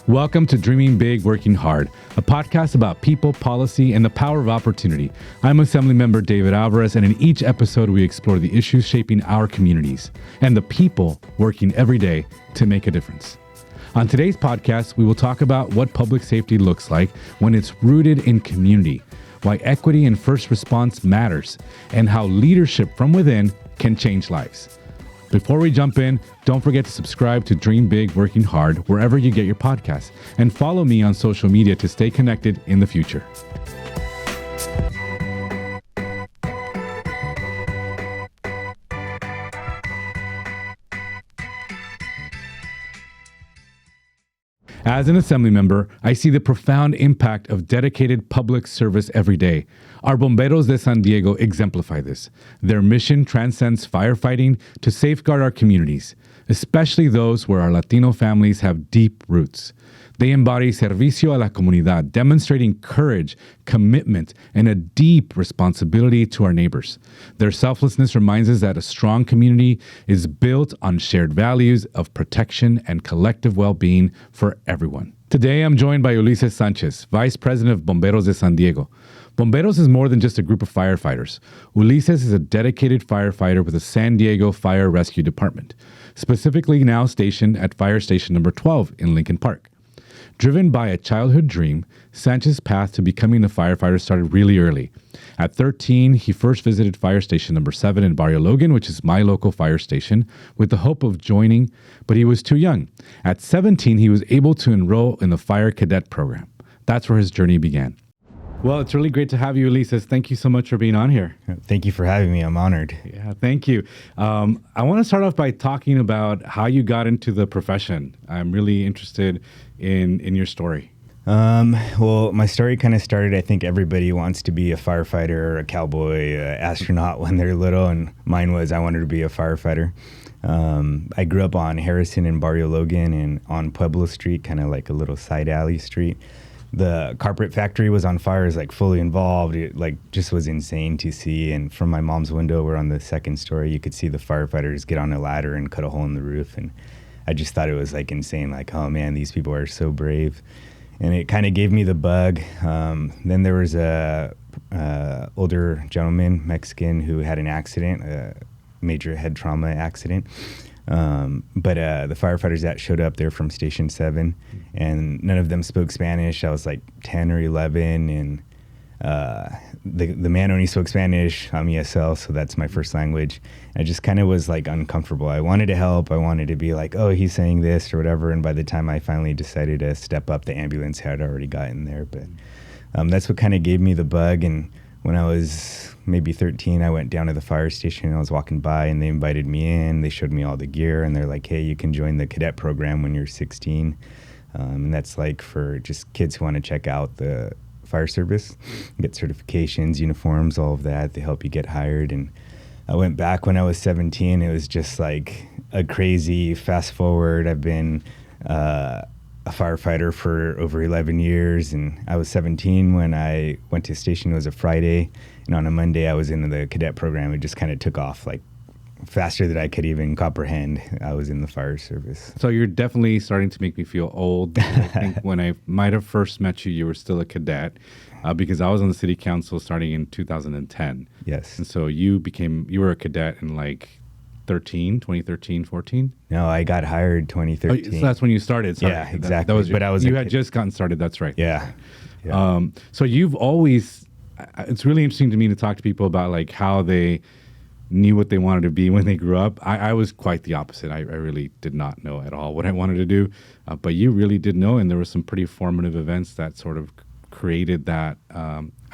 Welcome to Dreaming Big, Working Hard, a podcast about people, policy, and the power of opportunity. I'm Assemblymember David Alvarez, and in each episode, we explore the issues shaping our communities and the people working every day to make a difference. On today's podcast, we will talk about what public safety looks like when it's rooted in community, why equity and first response matters, and how leadership from within can change lives. Before we jump in, don't forget to subscribe to Dream Big, Working Hard wherever you get your podcasts, and follow me on social media to stay connected in the future. As an Assembly member, I see the profound impact of dedicated public service every day. Our Bomberos de San Diego exemplify this. Their mission transcends firefighting to safeguard our communities, especially those where our Latino families have deep roots. They embody servicio a la comunidad, demonstrating courage, commitment, and a deep responsibility to our neighbors. Their selflessness reminds us that a strong community is built on shared values of protection and collective well-being for everyone. Today, I'm joined by Ulizes Sanchez, Vice President of Bomberos de San Diego. Bomberos is more than just a group of firefighters. Ulises is a dedicated firefighter with the San Diego Fire Rescue Department, specifically now stationed at Fire Station number 12 in Lincoln Park. Driven by a childhood dream, Sanchez's path to becoming a firefighter started really early. At 13, he first visited Fire Station number 7 in Barrio Logan, which is my local fire station, with the hope of joining, but he was too young. At 17, he was able to enroll in the Fire Cadet program. That's where his journey began. Well, it's really great to have you, Ulises. Thank you so much for being on here. Thank you for having me. I'm honored. Yeah, thank you. I want to start off by talking about how you got into the profession. I'm really interested in your story. Well, my story kind of started, I think everybody wants to be a firefighter or a cowboy, astronaut when they're little, and mine was I wanted to be a firefighter. I grew up on Harrison and Barrio Logan and on Pueblo Street, kind of like a little side alley street. The carpet factory was on fire, is like fully involved. It like just was insane to see. And from my mom's window, we're on the second story, you could see the firefighters get on a ladder and cut a hole in the roof. And I just thought it was like insane. Like, oh man, these people are so brave. And it kind of gave me the bug. Then there was a older gentleman, Mexican, who had an accident, a major head trauma accident. But the firefighters that showed up, they're from Station 7, and none of them spoke Spanish. I was like 10 or 11, and the man only spoke Spanish. I'm ESL, so that's my first language. I just kind of was like uncomfortable. I wanted to help. I wanted to be like, oh, he's saying this or whatever. And by the time I finally decided to step up, the ambulance had already gotten there. But that's what kind of gave me the bug. And when I was maybe 13, I went down to the fire station and I was walking by and they invited me in. They showed me all the gear and they're like, hey, you can join the cadet program when you're 16. And that's like for just kids who want to check out the fire service, get certifications, uniforms, all of that. They help you get hired. And I went back when I was 17. It was just like a crazy fast forward. I've been a firefighter for over 11 years, and I was 17 when I went to station. It was a Friday, and on a Monday I was in the cadet program. It just kind of took off like faster than I could even comprehend. I was in the fire service. So you're definitely starting to make me feel old. I think when I might have first met you, you were still a cadet, because I was on the city council starting in 2010. Yes. And so you were a cadet in like 2013, 14? No, I got hired 2013. Oh, so that's when you started. Sorry. Yeah, exactly. That was but I was you had just gotten started. That's right. Yeah. So you've always, it's really interesting to me to talk to people about like how they knew what they wanted to be when they grew up. I was quite the opposite. I really did not know at all what I wanted to do. But you really did know, and there were some pretty formative events that sort of created that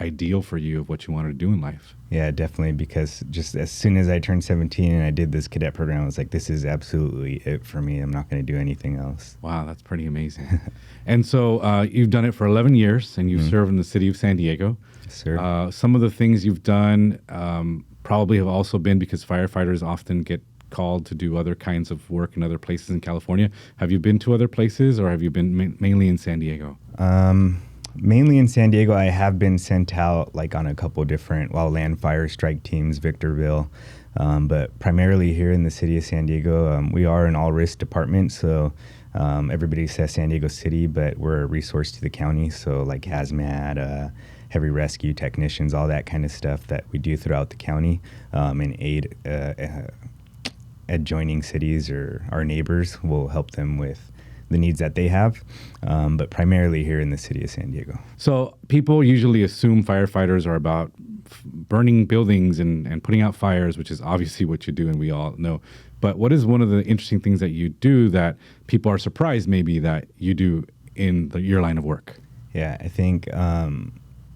ideal for you of what you wanted to do in life. Yeah, definitely, because just as soon as I turned 17 and I did this cadet program, I was like, this is absolutely it for me. I'm not going to do anything else. Wow, that's pretty amazing. And so you've done it for 11 years, and you've served in the city of San Diego. Yes, sir. Some of the things you've done probably have also been because firefighters often get called to do other kinds of work in other places in California. Have you been to other places, or have you been mainly in San Diego? Mainly in San Diego. I have been sent out like on a couple different land fire strike teams, Victorville, but primarily here in the city of San Diego. We are an all-risk department, so Everybody says San Diego City, but we're a resource to the county. So like hazmat, heavy rescue technicians, all that kind of stuff that we do throughout the county, and aid adjoining cities or our neighbors. Will help them with the needs that they have, but primarily here in the city of San Diego. So people usually assume firefighters are about burning buildings and putting out fires, which is obviously what you do, and we all know. But what is one of the interesting things that you do that people are surprised maybe that you do in your line of work? Yeah, I think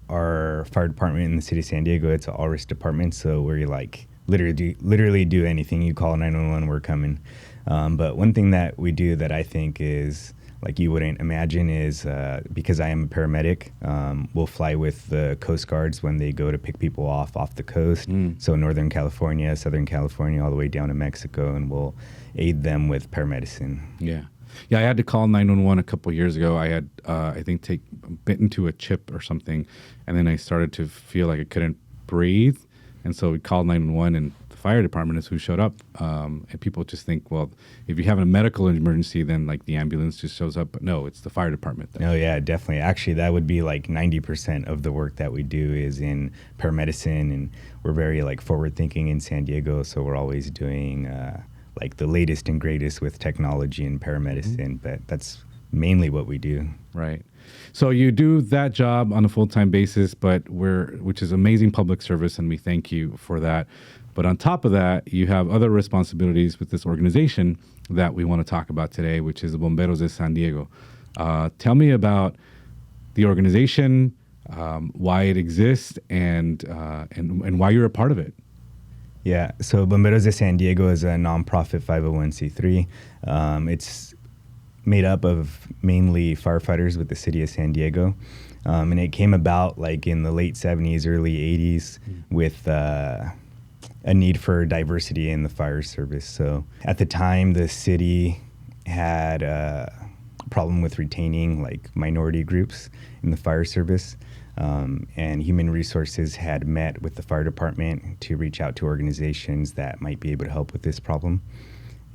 our fire department in the city of San Diego, it's an all-risk department, so where you like literally do anything. You call 911, we're coming. But one thing that we do that I think is like you wouldn't imagine is because I am a paramedic, we'll fly with the Coast Guards when they go to pick people off the coast. So Northern California, Southern California, all the way down to Mexico, and we'll aid them with paramedicine. Yeah. Yeah, I had to call 911 a couple of years ago. I had, I think, bit into a chip or something, and then I started to feel like I couldn't breathe. And so we called 911, and the fire department is who showed up. And people just think, well, if you have a medical emergency, then like the ambulance just shows up. But no, it's the fire department. Oh, yeah, definitely. Actually, that would be like 90% of the work that we do is in paramedicine. And we're very like forward thinking in San Diego. So we're always doing like the latest and greatest with technology and paramedicine. But that's mainly what we do. Right. So you do that job on a full-time basis, which is amazing public service, and we thank you for that. But on top of that, you have other responsibilities with this organization that we want to talk about today, which is the Bomberos de San Diego. Tell me about the organization, why it exists, and why you're a part of it. Yeah, so Bomberos de San Diego is a nonprofit 501c3. It's made up of mainly firefighters with the city of San Diego. And it came about like in the late 70s, early 80s with a need for diversity in the fire service. So at the time, the city had a problem with retaining like minority groups in the fire service. And Human Resources had met with the fire department to reach out to organizations that might be able to help with this problem.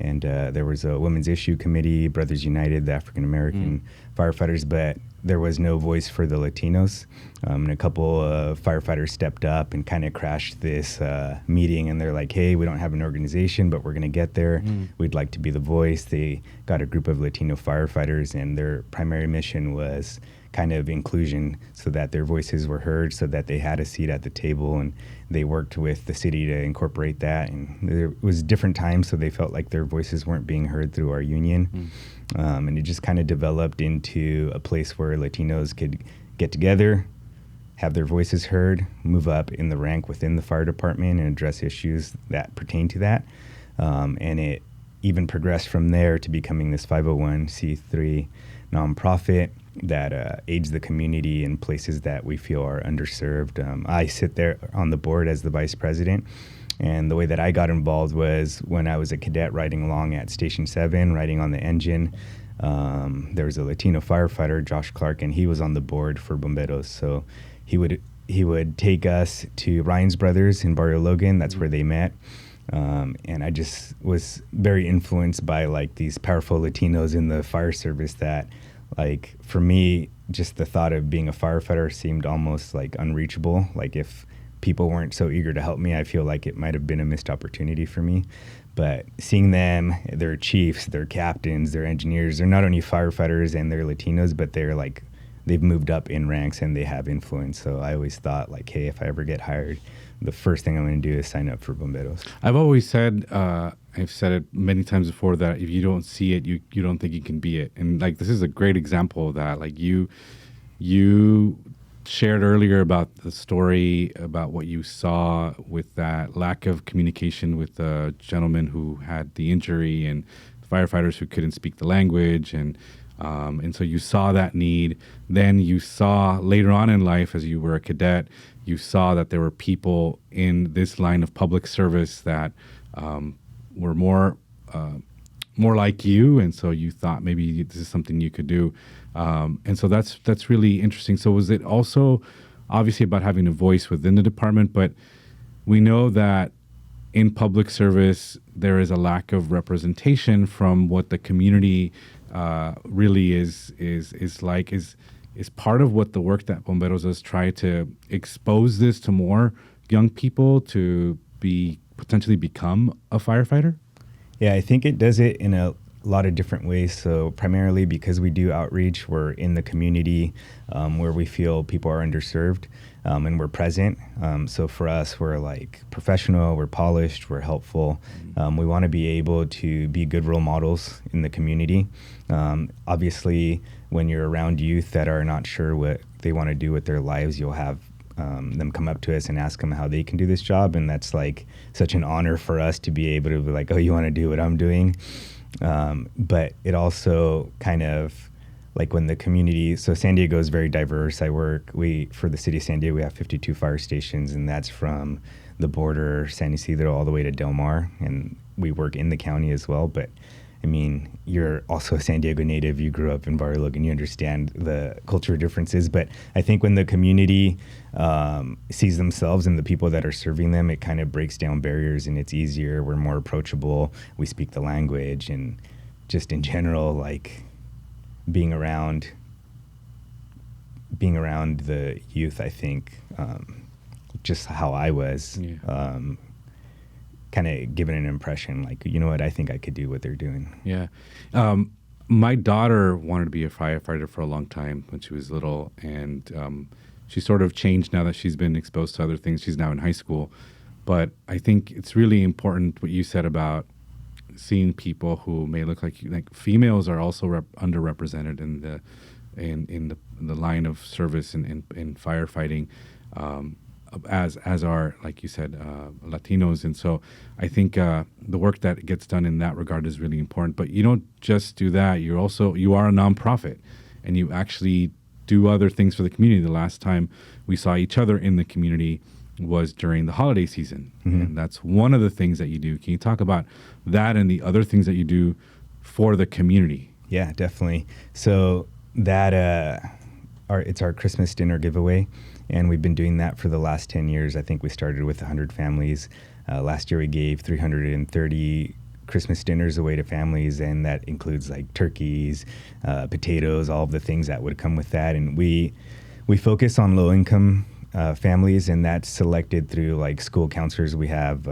And there was a Women's Issue Committee, Brothers United, the African American firefighters, but there was no voice for the Latinos. And a couple of firefighters stepped up and kind of crashed this meeting. And they're like, hey, we don't have an organization, but we're going to get there. We'd like to be the voice. They got a group of Latino firefighters, and their primary mission was kind of inclusion so that their voices were heard, so that they had a seat at the table, and they worked with the city to incorporate that. And there was different times, so they felt like their voices weren't being heard through our union. And it just kind of developed into a place where Latinos could get together, have their voices heard, move up in the rank within the fire department and address issues that pertain to that. And it even progressed from there to becoming this 501c3 nonprofit that aids the community in places that we feel are underserved. I sit there on the board as the vice president, and the way that I got involved was when I was a cadet riding along at Station 7, riding on the engine. There was a Latino firefighter, Josh Clark, and he was on the board for Bomberos. So he would take us to Ryan's Brothers in Barrio Logan. That's where they met. And I just was very influenced by like these powerful Latinos in the fire service that, like, for me, just the thought of being a firefighter seemed almost like unreachable. Like if people weren't so eager to help me, I feel like it might have been a missed opportunity for me. But seeing them, their chiefs, their captains, their engineers, they're not only firefighters and they're Latinos, but they're like, they've moved up in ranks and they have influence. So I always thought like, hey, if I ever get hired, the first thing I'm going to do is sign up for Bomberos. I've always said, I've said it many times before, that if you don't see it, you don't think you can be it. And like, this is a great example of that. Like you shared earlier about the story about what you saw with that lack of communication with the gentleman who had the injury and firefighters who couldn't speak the language. And so you saw that need. Then you saw later on in life, as you were a cadet, you saw that there were people in this line of public service that were more like you, and so you thought maybe this is something you could do. And so that's really interesting. So was it also obviously about having a voice within the department, but we know that in public service there is a lack of representation from what the community really is part of what the work that Bomberos does, try to expose this to more young people to potentially become a firefighter? Yeah, I think it does it in a lot of different ways. So primarily because we do outreach, we're in the community where we feel people are underserved, and we're present. So for us, we're like professional, we're polished, we're helpful. We want to be able to be good role models in the community. Obviously, when you're around youth that are not sure what they want to do with their lives, you'll have them come up to us and ask them how they can do this job. And that's like such an honor for us to be able to be like, oh, you want to do what I'm doing? But it also kind of like when the community, so San Diego is very diverse. For the city of San Diego, we have 52 fire stations, and that's from the border, San Ysidro, all the way to Del Mar. And we work in the county as well. But I mean, you're also a San Diego native. You grew up in Barrio Logan. You understand the cultural differences. But I think when the community sees themselves and the people that are serving them, it kind of breaks down barriers and it's easier. We're more approachable. We speak the language, and just in general, like being around the youth, I think, just how I was. Yeah. Kind of given an impression like, you know what, I think I could do what they're doing. Yeah. My daughter wanted to be a firefighter for a long time when she was little, and she sort of changed now that she's been exposed to other things. She's now in high school. But I think it's really important what you said about seeing people who may look like you. Like females are also underrepresented in the line of service in firefighting. As are, like you said, Latinos. And so I think the work that gets done in that regard is really important. But you don't just do that. You are a nonprofit, and you actually do other things for the community. The last time we saw each other in the community was during the holiday season. Mm-hmm. And that's one of the things that you do. Can you talk about that and the other things that you do for the community? Yeah, definitely. So that it's our Christmas dinner giveaway. And we've been doing that for the last 10 years. I think we started with 100 families. Last year we gave 330 Christmas dinners away to families, and that includes like turkeys, potatoes, all of the things that would come with that. And we focus on low-income families, and that's selected through like school counselors. We have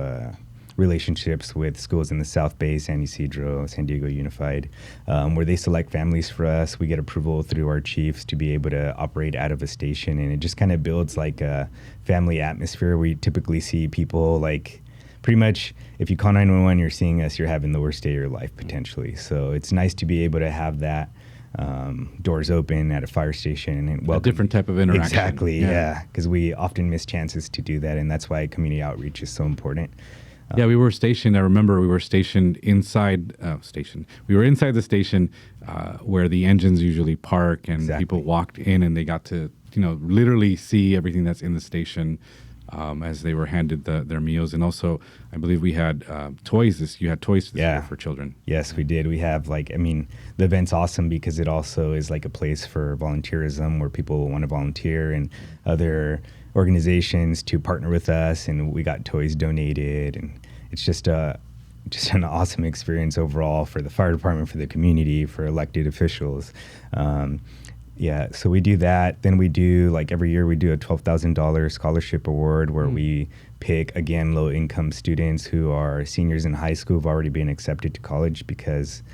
relationships with schools in the South Bay, San Ysidro, San Diego Unified, where they select families for us. We get approval through our chiefs to be able to operate out of a station, and it just kind of builds like a family atmosphere. We typically see people like pretty much if you call 911, you're seeing us, you're having the worst day of your life potentially. So it's nice to be able to have that doors open at a fire station and welcome. A different type of interaction. Exactly, yeah, because we often miss chances to do that, and that's why community outreach is so important. Yeah, we were stationed. I remember we were stationed inside. We were inside the station where the engines usually park, and exactly. People walked in and they got to, literally see everything that's in the station as they were handed their meals. And also, I believe we had toys. You had toys this year for children. Yes, we did. We have the event's awesome because it also is like a place for volunteerism where people want to volunteer and other organizations to partner with us, and we got toys donated, and it's just an awesome experience overall for the fire department, for the community, for elected officials. So we do that. Then we do, like every year, we do a $12,000 scholarship award where we pick, again, low-income students who are seniors in high school who've already been accepted to college because,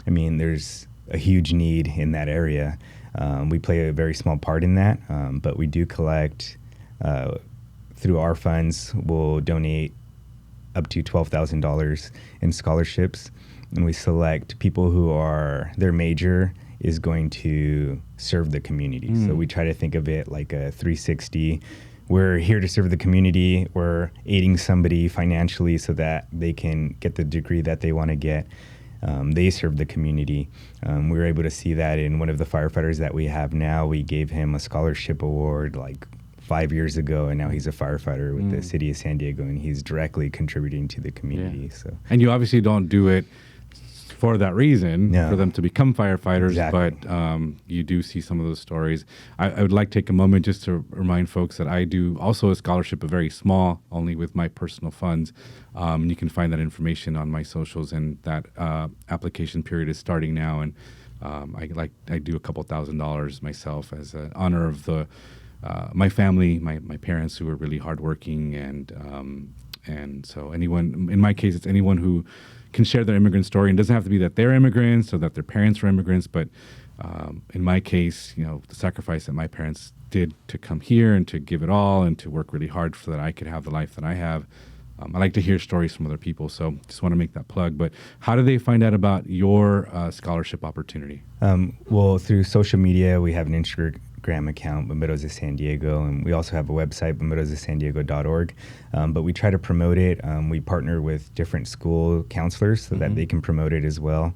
there's a huge need in that area. We play a very small part in that, but we do collect through our funds. We'll donate up to $12,000 in scholarships, and we select people who are their major is going to serve the community. So we try to think of it like a 360. We're here to serve the community. We're aiding somebody financially so that they can get the degree that they want to get. They serve the community. We were able to see that in one of the firefighters that we have now. We gave him a scholarship award like 5 years ago, and now he's a firefighter with the city of San Diego, and he's directly contributing to the community. Yeah. So, and you obviously don't do it for that reason, for them to become firefighters, but you do see some of those stories. I would like to take a moment just to remind folks that I do also a scholarship, a very small, only with my personal funds. You can find that information on my socials, and that application period is starting now. And I do a couple $1,000s myself as an honor of my family, my parents who are really hardworking, and so anyone, in my case, it's anyone who can share their immigrant story, and it doesn't have to be that they're immigrants or that their parents were immigrants, but in my case, the sacrifice that my parents did to come here and to give it all and to work really hard so that I could have the life that I have. I like to hear stories from other people, so just want to make that plug. But how do they find out about your scholarship opportunity? Well, through social media, we have an Instagram account, Bomberos de San Diego, and we also have a website, bomberosdesandiego.org. But we try to promote it. We partner with different school counselors so that they can promote it as well.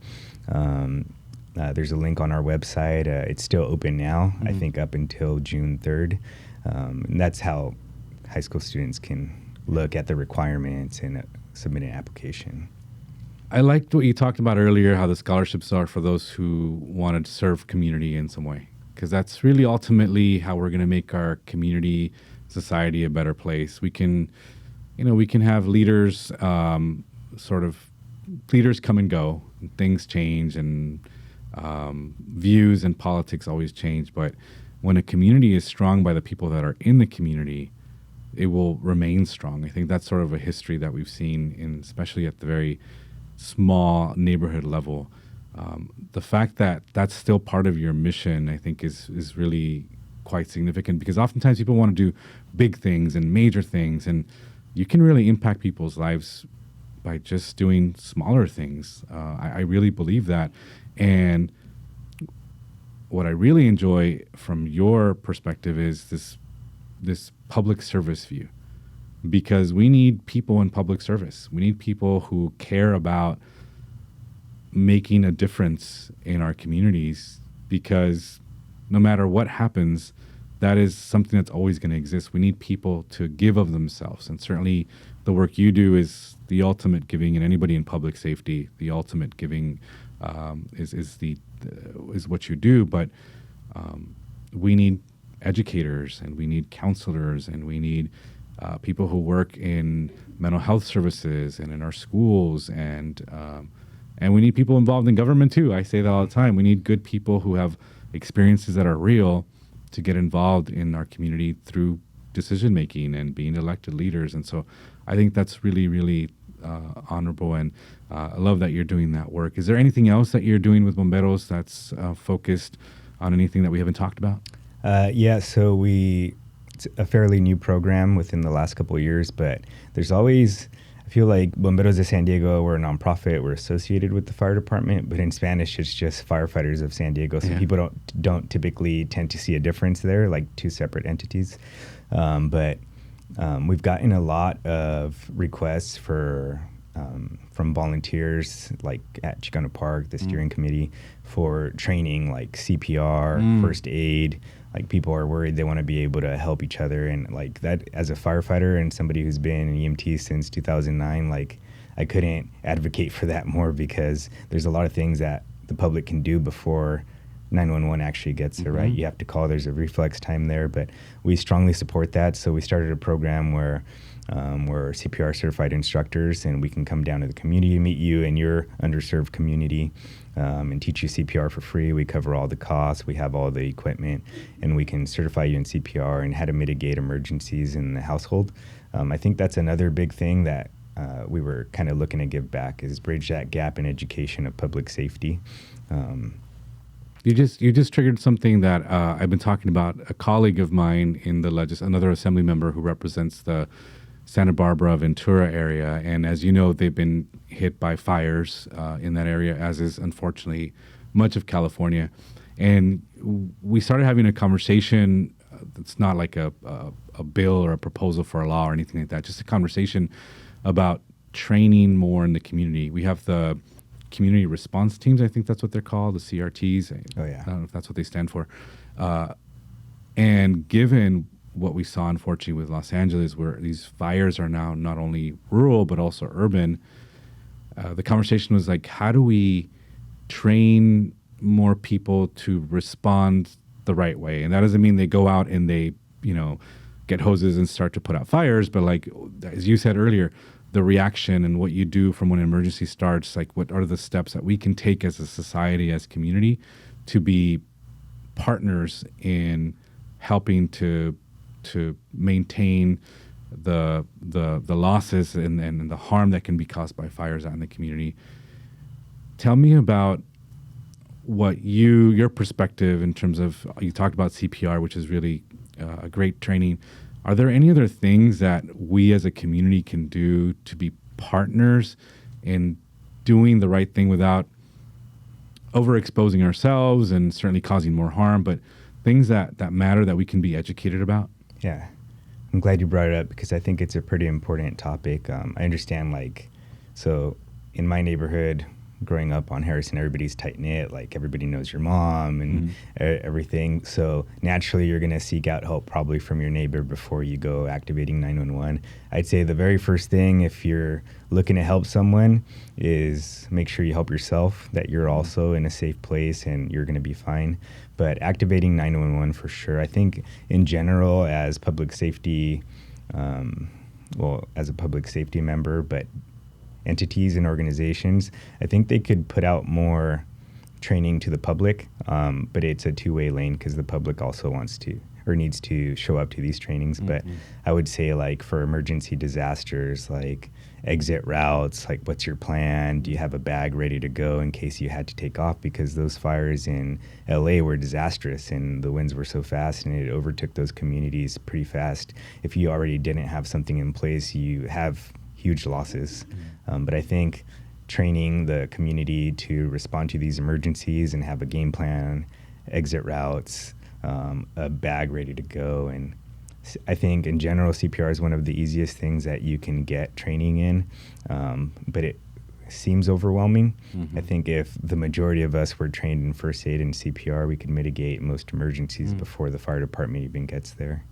There's a link on our website. It's still open now, I think up until June 3rd. And that's how high school students can look at the requirements and submit an application. I liked what you talked about earlier, how the scholarships are for those who want to serve community in some way, because that's really ultimately how we're going to make our community, society a better place. We can have leaders, leaders come and go, and things change, and views and politics always change. But when a community is strong by the people that are in the community, it will remain strong. I think that's sort of a history that we've seen, especially at the very small neighborhood level. The fact that that's still part of your mission, I think, is really quite significant, because oftentimes people want to do big things and major things, and you can really impact people's lives by just doing smaller things. I really believe that. And what I really enjoy from your perspective is this public service view, because we need people in public service. We need people who care about making a difference in our communities, because no matter what happens, that is something that's always going to exist. We need people to give of themselves. And certainly the work you do is the ultimate giving, and anybody in public safety, the ultimate giving is what you do. But we need educators, and we need counselors, and we need people who work in mental health services and in our schools, and we need people involved in government too. I say that all the time. We need good people who have experiences that are real to get involved in our community through decision making and being elected leaders. And so I think that's really, really honorable, and I love that you're doing that work. Is there anything else that you're doing with Bomberos that's focused on anything that we haven't talked about? So it's a fairly new program within the last couple of years, but there's always, I feel like Bomberos de San Diego, we're a nonprofit, we're associated with the fire department, but in Spanish it's just Firefighters of San Diego. So people don't typically tend to see a difference there, like two separate entities. But we've gotten a lot of requests from volunteers, like at Chicano Park, the steering committee, for training like CPR, first aid. Like people are worried, they want to be able to help each other. And like that, as a firefighter and somebody who's been in EMT since 2009, like I couldn't advocate for that more, because there's a lot of things that the public can do before 911 actually gets there, right? You have to call, there's a reflex time there, but we strongly support that. So we started a program where we're CPR certified instructors, and we can come down to the community, meet you in your underserved community, and teach you CPR for free. We cover all the costs, we have all the equipment, and we can certify you in CPR and how to mitigate emergencies in the household. I think that's another big thing that we were kind of looking to give back, is bridge that gap in education of public safety. You just triggered something that I've been talking about. A colleague of mine in the another assembly member who represents the Santa Barbara, Ventura area, and as you know, they've been hit by fires in that area, as is unfortunately much of California. And we started having a conversation. It's not like a bill or a proposal for a law or anything like that. Just a conversation about training more in the community. We have the community response teams, I think that's what they're called, the CRTs. Oh, yeah. I don't know if that's what they stand for. And given what we saw, unfortunately, with Los Angeles, where these fires are now not only rural but also urban, the conversation was like, how do we train more people to respond the right way? And that doesn't mean they go out and they, get hoses and start to put out fires, but like, as you said earlier, the reaction and what you do from when an emergency starts, like what are the steps that we can take as a society, as community, to be partners in helping to maintain the losses and the harm that can be caused by fires out in the community. Tell me about what your perspective in terms of, you talked about CPR, which is really a great training. Are there any other things that we as a community can do to be partners in doing the right thing without overexposing ourselves and certainly causing more harm, but things that matter that we can be educated about? Yeah. I'm glad you brought it up because I think it's a pretty important topic. I understand, so in my neighborhood, growing up on Harrison, everybody's tight-knit, like everybody knows your mom and everything. So naturally, you're going to seek out help probably from your neighbor before you go activating 911. I'd say the very first thing, if you're looking to help someone, is make sure you help yourself, that you're also in a safe place and you're going to be fine. But activating 911 for sure. I think in general, as public safety, as a public safety member, but entities and organizations, I think they could put out more training to the public, but it's a two-way lane because the public also wants to or needs to show up to these trainings. But I would say, like, for emergency disasters, like exit routes, like what's your plan? Do you have a bag ready to go in case you had to take off? Because those fires in LA were disastrous and the winds were so fast and it overtook those communities pretty fast. If you already didn't have something in place, you have huge losses. But I think training the community to respond to these emergencies and have a game plan, exit routes, a bag ready to go. And I think in general, CPR is one of the easiest things that you can get training in, but it seems overwhelming. I think if the majority of us were trained in first aid and CPR, we could mitigate most emergencies before the fire department even gets there.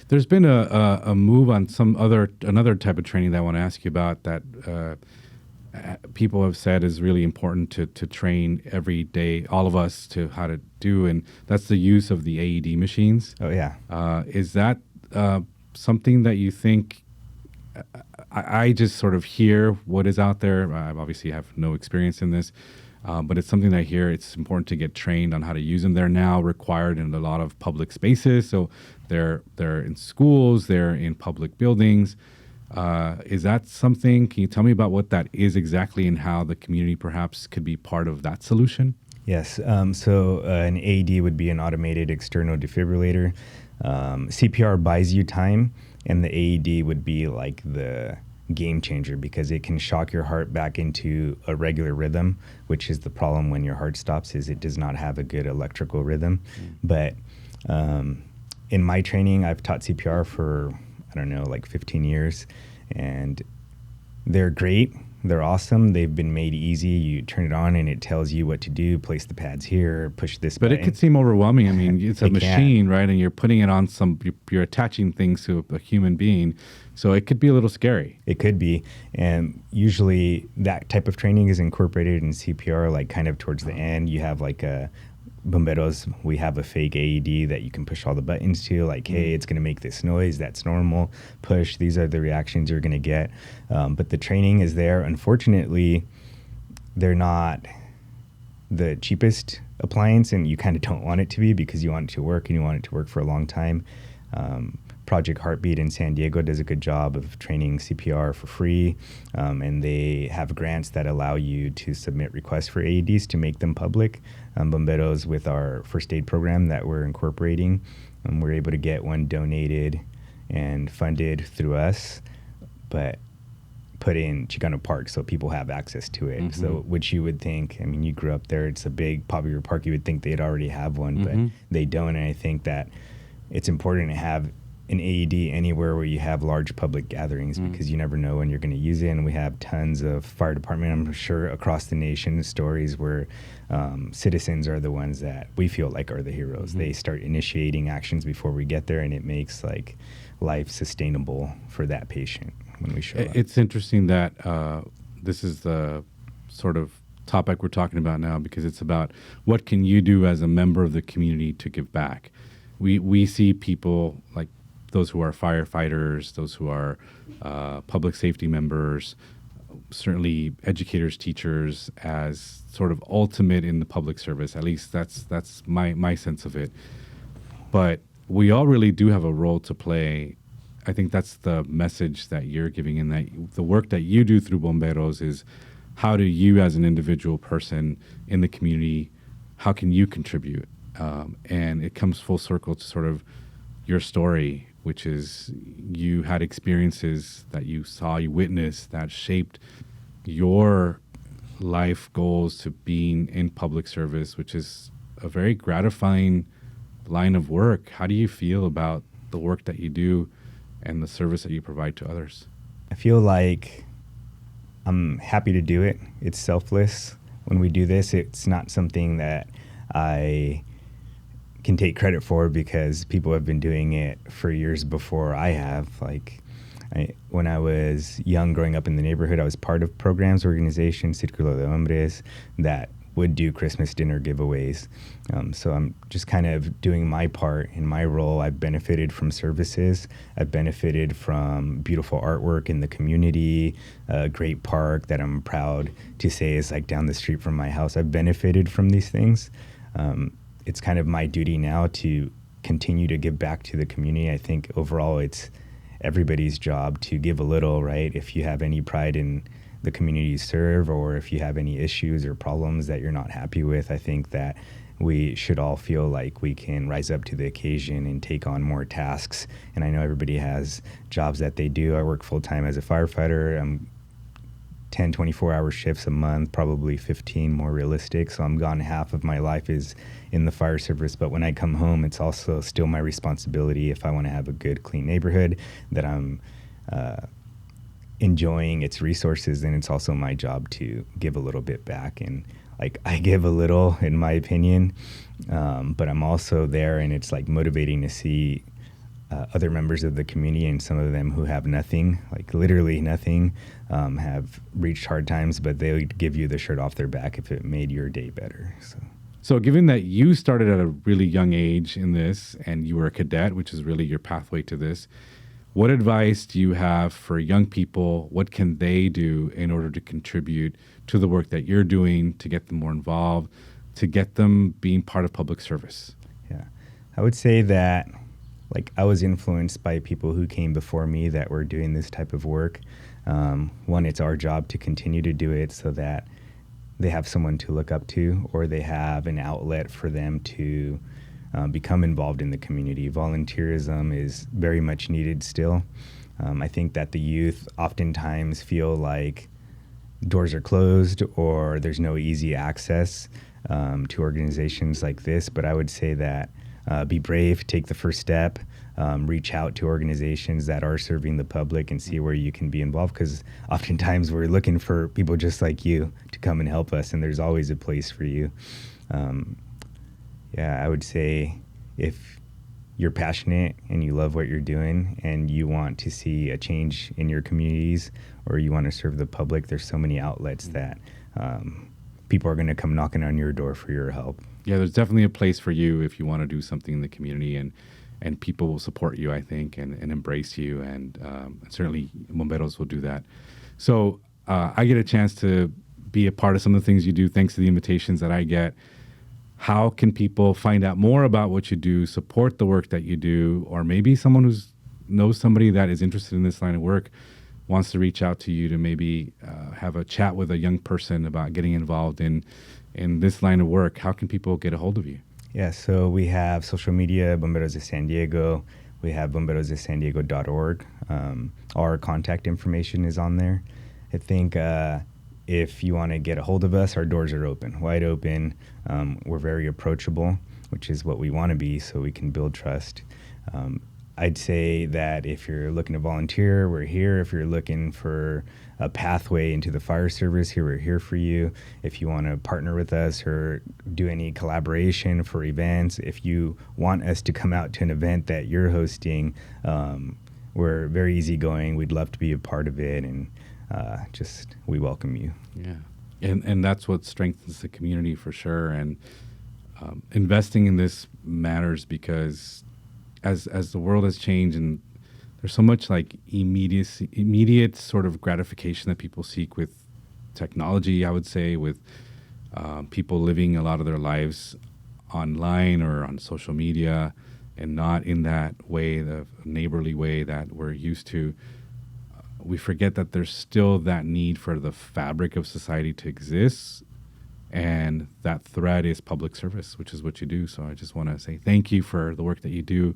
There's been a move on another type of training that I want to ask you about that people have said is really important to train every day, all of us, to how to do, and that's the use of the AED machines. Oh, yeah. Is that something that you think, I just sort of hear what is out there. I obviously have no experience in this, but it's something that I hear it's important to get trained on how to use them. They're now required in a lot of public spaces. So they're in schools, they're in public buildings. Is that something, can you tell me about what that is exactly and how the community perhaps could be part of that solution? Yes. So an AED would be an automated external defibrillator. CPR buys you time, and the AED would be like the game changer because it can shock your heart back into a regular rhythm, which is the problem when your heart stops, is it does not have a good electrical rhythm. But in my training, I've taught CPR for, I don't know, like 15 years, and they're great. They're awesome. They've been made easy. You turn it on and it tells you what to do. Place the pads here, push this button. But it could seem overwhelming. I mean, it's a machine, right? And you're putting it on you're attaching things to a human being. So it could be a little scary. It could be. And usually that type of training is incorporated in CPR, like kind of towards the end. You have like Bomberos, we have a fake AED that you can push all the buttons to, like, hey, it's going to make this noise. That's normal. Push. These are the reactions you're going to get. But the training is there. Unfortunately, they're not the cheapest appliance, and you kind of don't want it to be because you want it to work and you want it to work for a long time. Project Heartbeat in San Diego does a good job of training CPR for free, and they have grants that allow you to submit requests for AEDs to make them public. Bomberos, with our first aid program that we're incorporating, we're able to get one donated and funded through us, but put in Chicano Park so people have access to it. So which you would think, I mean, you grew up there, it's a big popular park, you would think they'd already have one, but they don't. And I think that it's important to have an AED anywhere where you have large public gatherings because you never know when you're going to use it. And we have tons of fire department, I'm sure, across the nation, stories where citizens are the ones that we feel like are the heroes. They start initiating actions before we get there, and it makes like life sustainable for that patient when we show up. It's interesting that this is the sort of topic we're talking about now because it's about what can you do as a member of the community to give back. We see people like those who are firefighters, those who are public safety members, certainly educators, teachers, as sort of ultimate in the public service. At least that's my sense of it. But we all really do have a role to play. I think that's the message that you're giving, in that the work that you do through Bomberos is, how do you as an individual person in the community, how can you contribute? And it comes full circle to sort of your story, which is you had experiences that you saw, you witnessed, that shaped your life goals to being in public service, which is a very gratifying line of work. How do you feel about the work that you do and the service that you provide to others? I feel like I'm happy to do it. It's selfless. When we do this, it's not something that I can take credit for, because people have been doing it for years before I have. When I was young, growing up in the neighborhood, I was part of programs, organizations, Círculo de Hombres, that would do Christmas dinner giveaways. So I'm just kind of doing my part in my role. I've benefited from services. I've benefited from beautiful artwork in the community, a great park that I'm proud to say is like down the street from my house. I've benefited from these things. It's kind of my duty now to continue to give back to the community. I think overall it's everybody's job to give a little, right? If you have any pride in the community you serve, or if you have any issues or problems that you're not happy with, I think that we should all feel like we can rise up to the occasion and take on more tasks. And I know everybody has jobs that they do. I work full-time as a firefighter. I'm 10, 24-hour shifts a month, probably 15 more realistic. So I'm gone half of my life is in the fire service. But when I come home, it's also still my responsibility, if I want to have a good, clean neighborhood, that I'm enjoying its resources, then it's also my job to give a little bit back. And like, I give a little, in my opinion, but I'm also there, and it's like motivating to see other members of the community, and some of them who have nothing, like literally nothing, have reached hard times, but they would give you the shirt off their back if it made your day better. So given that you started at a really young age in this, and you were a cadet, which is really your pathway to this, what advice do you have for young people? What can they do in order to contribute to the work that you're doing, to get them more involved, to get them being part of public service? Yeah, I would say that, like, I was influenced by people who came before me that were doing this type of work. One, it's our job to continue to do it so that they have someone to look up to, or they have an outlet for them to become involved in the community. Volunteerism is very much needed still. I think that the youth oftentimes feel like doors are closed, or there's no easy access to organizations like this. But I would say that be brave, take the first step, reach out to organizations that are serving the public and see where you can be involved, because oftentimes we're looking for people just like you to come and help us, and there's always a place for you. Yeah, I would say if you're passionate and you love what you're doing and you want to see a change in your communities, or you want to serve the public, there's so many outlets that people are going to come knocking on your door for your help. Yeah, there's definitely a place for you if you want to do something in the community, and people will support you, I think, and embrace you, and certainly Bomberos will do that. So I get a chance to be a part of some of the things you do thanks to the invitations that I get. How can people find out more about what you do, support the work that you do, or maybe someone who knows somebody that is interested in this line of work wants to reach out to you to maybe have a chat with a young person about getting involved in this line of work? How can people get a hold of you? Yeah, so we have social media, Bomberos de San Diego. We have bomberosdesandiego.org. Our contact information is on there. I think if you want to get a hold of us, our doors are open, wide open. We're very approachable, which is what we want to be, so we can build trust. I'd say that if you're looking to volunteer, we're here. If you're looking for a pathway into the fire service, we're here for you. If you want to partner with us or do any collaboration for events, if you want us to come out to an event that you're hosting, we're very easygoing. We'd love to be a part of it, and we welcome you. Yeah, and that's what strengthens the community for sure. And investing in this matters, because as the world has changed and there's so much like immediate sort of gratification that people seek with technology, I would say, with people living a lot of their lives online or on social media and not in that way, the neighborly way that we're used to. We forget that there's still that need for the fabric of society to exist. And that thread is public service, which is what you do. So I just want to say thank you for the work that you do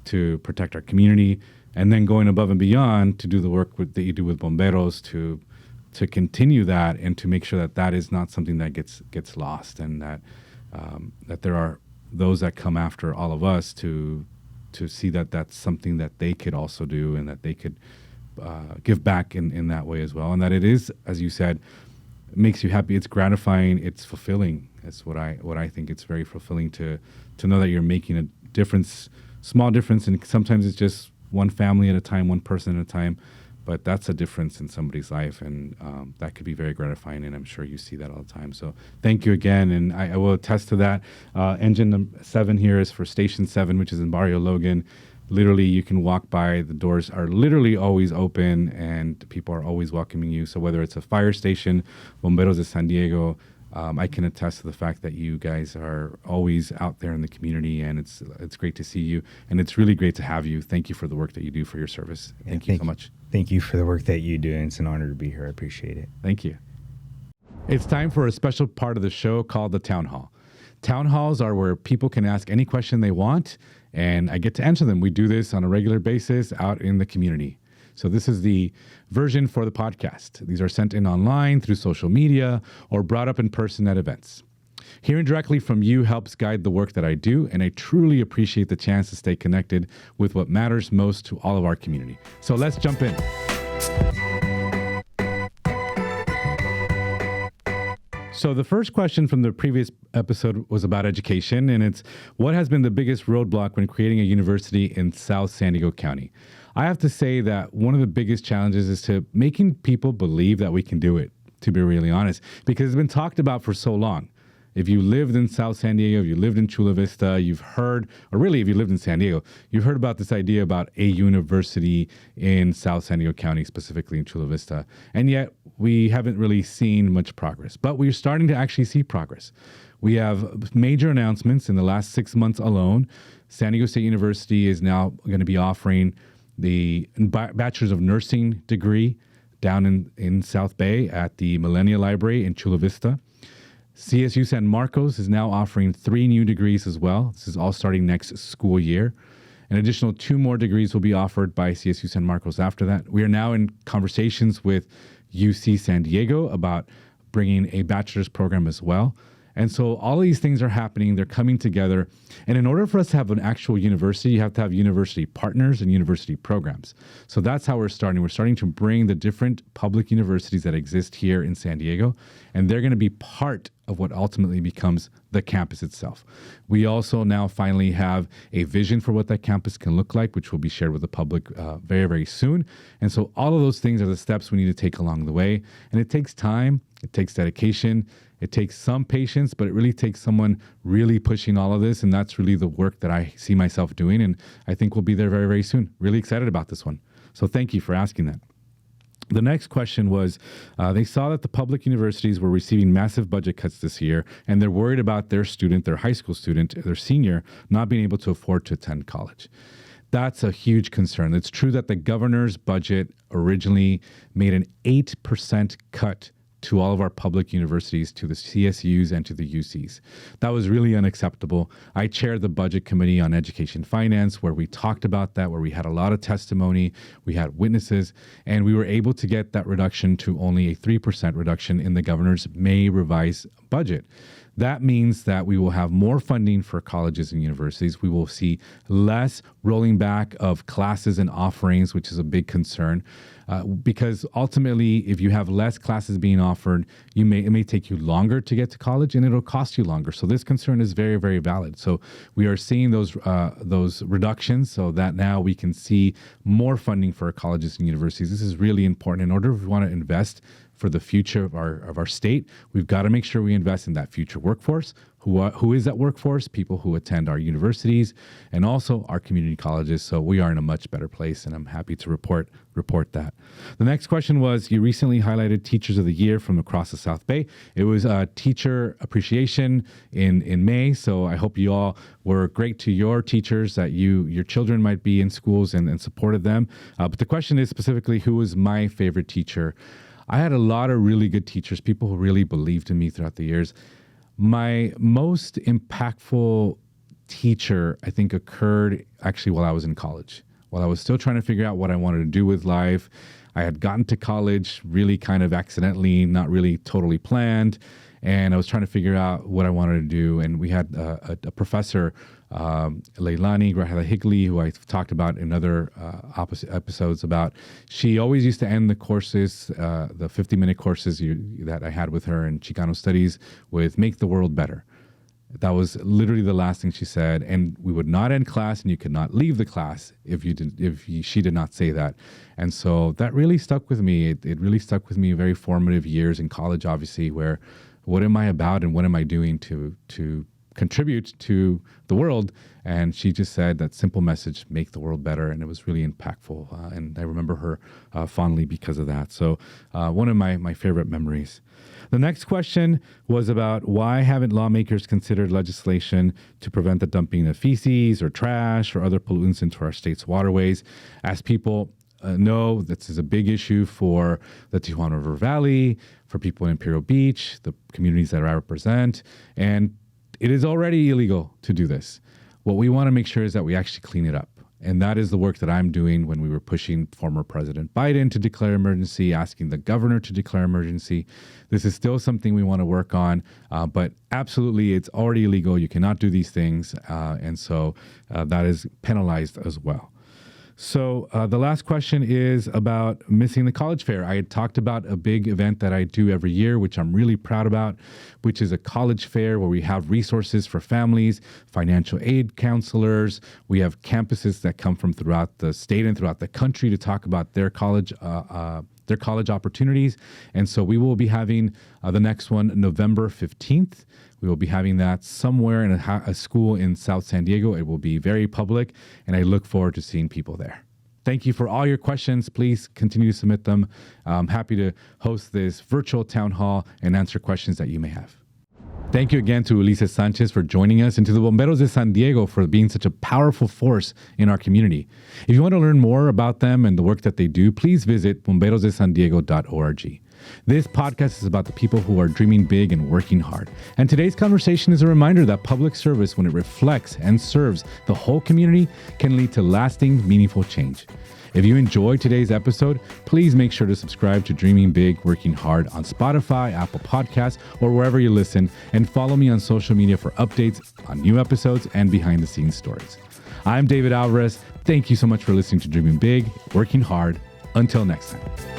to protect our community, and then going above and beyond to do the work that you do with Bomberos to continue that and to make sure that that is not something that gets lost, and that that there are those that come after all of us to see that that's something that they could also do, and that they could give back in that way as well. And that it is, as you said, it makes you happy. It's gratifying. It's fulfilling. That's what I think. It's very fulfilling to know that you're making a difference, small difference. And sometimes it's just one family at a time, one person at a time. But that's a difference in somebody's life, and that could be very gratifying, and I'm sure you see that all the time. So thank you again, and I will attest to that. Engine 7 here is for Station 7, which is in Barrio Logan. Literally, you can walk by. The doors are literally always open, and people are always welcoming you. So whether it's a fire station, Bomberos de San Diego, I can attest to the fact that you guys are always out there in the community, and it's great to see you, and it's really great to have you. Thank you for the work that you do for your service. Thank you so much. Thank you for the work that you do, and it's an honor to be here. I appreciate it. Thank you. It's time for a special part of the show called the Town Hall. Town halls are where people can ask any question they want, and I get to answer them. We do this on a regular basis out in the community. So this is the version for the podcast. These are sent in online through social media or brought up in person at events. Hearing directly from you helps guide the work that I do, and I truly appreciate the chance to stay connected with what matters most to all of our community. So let's jump in. So the first question from the previous episode was about education, and it's what has been the biggest roadblock when creating a university in South San Diego County? I have to say that one of the biggest challenges is to making people believe that we can do it, to be really honest, because it's been talked about for so long. If you lived in South San Diego, if you lived in Chula Vista, you've heard, or really if you lived in San Diego, you've heard about this idea about a university in South San Diego County, specifically in Chula Vista. And yet we haven't really seen much progress, but we're starting to actually see progress. We have major announcements in the last 6 months alone. San Diego State University is now going to be offering the Bachelor's of Nursing degree down in South Bay at the Millennia Library in Chula Vista. CSU San Marcos is now offering 3 new degrees as well. This is all starting next school year. An additional 2 more degrees will be offered by CSU San Marcos after that. We are now in conversations with UC San Diego about bringing a bachelor's program as well. And so all of these things are happening. They're coming together. And in order for us to have an actual university, you have to have university partners and university programs. So that's how we're starting. We're starting to bring the different public universities that exist here in San Diego, and they're going to be part of what ultimately becomes the campus itself. We also now finally have a vision for what that campus can look like, which will be shared with the public very, very soon. And so all of those things are the steps we need to take along the way. And it takes time, it takes dedication, it takes some patience, but it really takes someone really pushing all of this. And that's really the work that I see myself doing. And I think we'll be there very, very soon. Really excited about this one. So thank you for asking that. The next question was, they saw that the public universities were receiving massive budget cuts this year, and they're worried about their student, their high school student, their senior, not being able to afford to attend college. That's a huge concern. It's true that the governor's budget originally made an 8% cut to all of our public universities, to the CSUs and to the UCs. That was really unacceptable. I chaired the Budget Committee on Education Finance, where we talked about that, where we had a lot of testimony, we had witnesses, and we were able to get that reduction to only a 3% reduction in the governor's May revised budget. That means that we will have more funding for colleges and universities. We will see less rolling back of classes and offerings, which is a big concern. Because ultimately, if you have less classes being offered, it may take you longer to get to college, and it'll cost you longer. So this concern is very, very valid. So we are seeing those reductions, so that now we can see more funding for our colleges and universities. This is really important. In order if we want to invest for the future of our state, we've got to make sure we invest in that future workforce, who is that workforce, people who attend our universities, and also our community colleges. So we are in a much better place, and I'm happy to report that. The next question was, you recently highlighted Teachers of the Year from across the South Bay. It was Teacher Appreciation in May, so I hope you all were great to your teachers, that your children might be in schools and supported them. But the question is specifically, who was my favorite teacher? I had a lot of really good teachers, people who really believed in me throughout the years. My most impactful teacher, I think, occurred actually while I was in college. While I was still trying to figure out what I wanted to do with life. I had gotten to college really kind of accidentally, not really totally planned. And I was trying to figure out what I wanted to do. And we had a professor, Leilani Grajeda Higley, who I've talked about in other episodes about. She always used to end the courses, the 50-minute courses that I had with her in Chicano Studies, with "Make the world better." That was literally the last thing she said, and we would not end class, and you could not leave the class if she did not say that. And so that really stuck with me. It really stuck with me. Very formative years in college, obviously, where what am I about and what am I doing to contribute to the world? And she just said that simple message, make the world better. And it was really impactful. And I remember her fondly because of that. So one of my favorite memories. The next question was about, why haven't lawmakers considered legislation to prevent the dumping of feces or trash or other pollutants into our state's waterways? As people know, this is a big issue for the Tijuana River Valley, for people in Imperial Beach, the communities that I represent, and it is already illegal to do this. What we want to make sure is that we actually clean it up. And that is the work that I'm doing when we were pushing former President Biden to declare emergency, asking the governor to declare emergency. This is still something we want to work on, but absolutely, it's already illegal. You cannot do these things. And so that is penalized as well. So the last question is about missing the college fair. I had talked about a big event that I do every year, which I'm really proud about, which is a college fair where we have resources for families, financial aid counselors. We have campuses that come from throughout the state and throughout the country to talk about their college opportunities. And so we will be having the next one November 15th. We will be having that somewhere in a school in South San Diego. It will be very public, and I look forward to seeing people there. Thank you for all your questions. Please continue to submit them. I'm happy to host this virtual town hall and answer questions that you may have. Thank you again to Ulizes Sanchez for joining us, and to the Bomberos de San Diego for being such a powerful force in our community. If you want to learn more about them and the work that they do, please visit bomberosdesandiego.org. This podcast is about the people who are dreaming big and working hard. And today's conversation is a reminder that public service, when it reflects and serves the whole community, can lead to lasting, meaningful change. If you enjoyed today's episode, please make sure to subscribe to Dreaming Big, Working Hard on Spotify, Apple Podcasts, or wherever you listen, and follow me on social media for updates on new episodes and behind-the-scenes stories. I'm David Alvarez. Thank you so much for listening to Dreaming Big, Working Hard. Until next time.